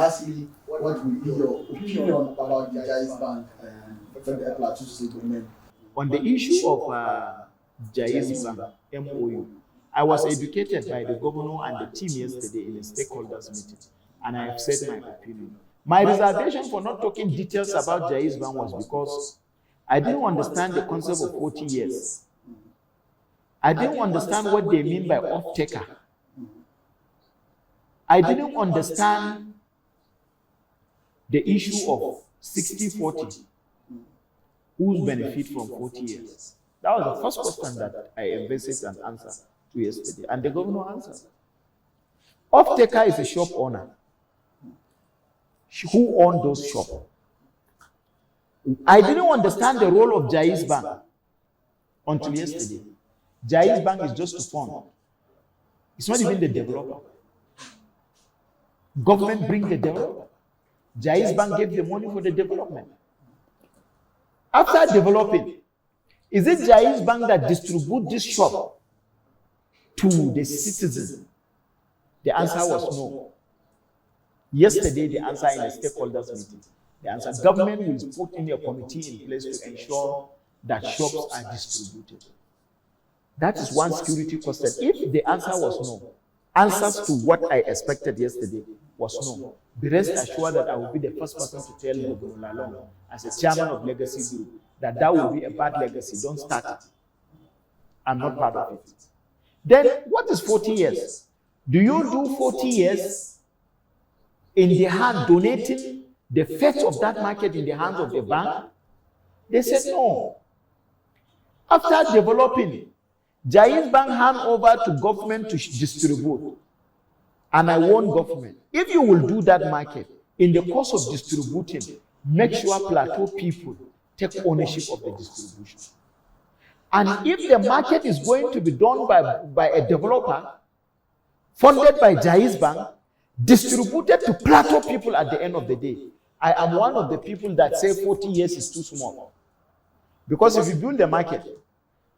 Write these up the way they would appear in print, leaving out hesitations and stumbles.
lastly, what will be your opinion about the Jais Bank from the Plateau State government? On the issue of Jais Bank MOU, I was educated by the governor and the team yesterday in a stakeholders meeting, and I have said my opinion. My reservation for not talking details about Jais Bank was because I didn't understand the concept of 40 years. I didn't understand what they mean by off-taker. I didn't understand the issue of 60-40. Who's benefit from 40 years? That was the first question that I envisaged an answer to yesterday, and the governor answered. Off-taker is a shop owner. Who owns those shops? I didn't understand the role of Jais Bank until yesterday. Jais Bank is just a fund. It's not even the developer. Government brings the developer. Jais Bank gave the money for the development. After developing, is it Jais Bank that distributes this shop to the citizen? The answer was no. Yesterday, the answer in the stakeholders meeting, the answer, government will put in a committee in place to ensure that shops are distributed. That is one security question. If the answer was no, answers to what I expected yesterday was no. Be rest assured that I will be the first person to tell Governor Lalong, as a chairman of Legacy Group, that will be a bad legacy. Don't start it. I'm not part of it. Then, what is 40 years? Do you do 40 years in the hand, donating the fate of that market in the hands of the bank? They said no. After developing, Jais Bank hand over to government to distribute. And I warn government, if you will do that market, in the course of distributing, make sure Plateau people take ownership of the distribution. And if the market is going to be done by a developer, funded by Jais Bank, distributed to Plateau people at the end of the day, I am one of the people that say 40 years is too small. Because if you build the market,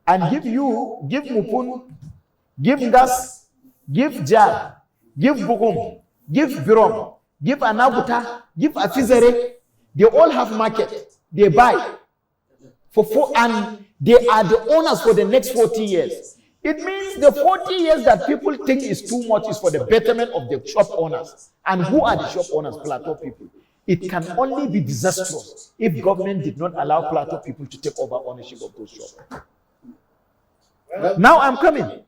and give Mupun, give Gas, give Jar, give Bugum, give Birom, give Anabuta, give Afizere, they all have market. They buy and they are the owners for the next 40 years. It means the 40 years that people think is too much is for the betterment of the shop owners. And who are the shop owners? Plateau people. It can only be disastrous if government did not allow Plateau people to take over ownership of those shops. Now I'm coming.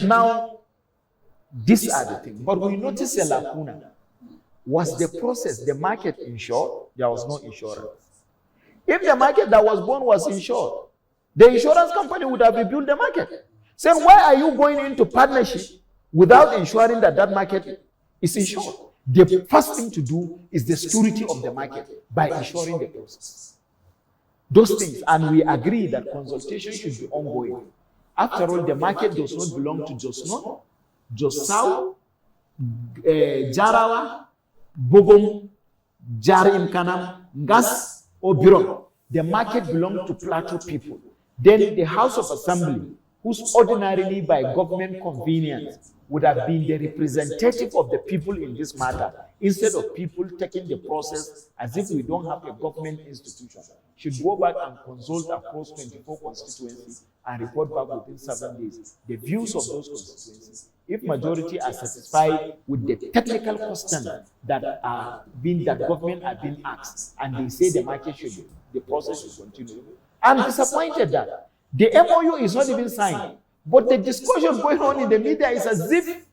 Now, these are the things. But we notice a lacuna. Was the process, the market insured? There was no insurance. If the market that was born was insured, the insurance company would have rebuilt the market. Saying, why are you going into partnership without ensuring that that market is insured? The first thing to do is the security of the market by ensuring the process. Those things, and we agree that consultation should be ongoing. After all, the market does not belong to Jos North, Jos South, Jarawa, Bogom, Jarim Kanam, Gas, or Biron. The market belongs to Plateau people. Then the House of Assembly, who's ordinarily by government convenience would have been the representative of the people in this matter, instead of people taking the process as if we don't have a government institution, should go back and consult across 24 constituencies and report back within 7 days the views of those constituencies. If majority are satisfied with the technical questions that government are being asked, and they say the market should be, the process should continue. I'm disappointed that the MOU is not even signed, but the discussion going on in the media is as if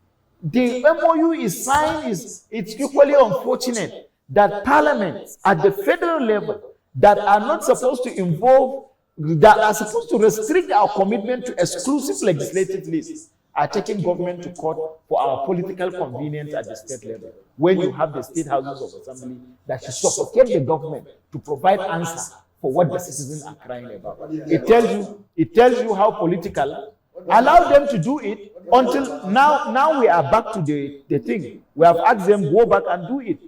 the MOU is signed. It's equally unfortunate that parliaments at the federal level that are not supposed to involve, that are supposed to restrict our commitment to exclusive legislative lists, are taking government to court for our political convenience at the state level. When you have the state houses of assembly that should support the government to provide answers for what the citizens are crying about. It tells you how political. Allow them to do it until now we are back to the thing. We have asked them go back and do it.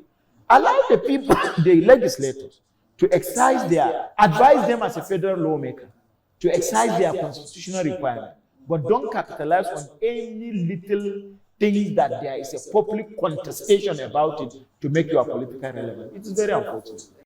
Allow the people, the legislators, to advise them as a federal lawmaker, to exercise their constitutional requirement. But don't capitalize on any little things that there is a public contestation about it to make your political relevant. It is very unfortunate.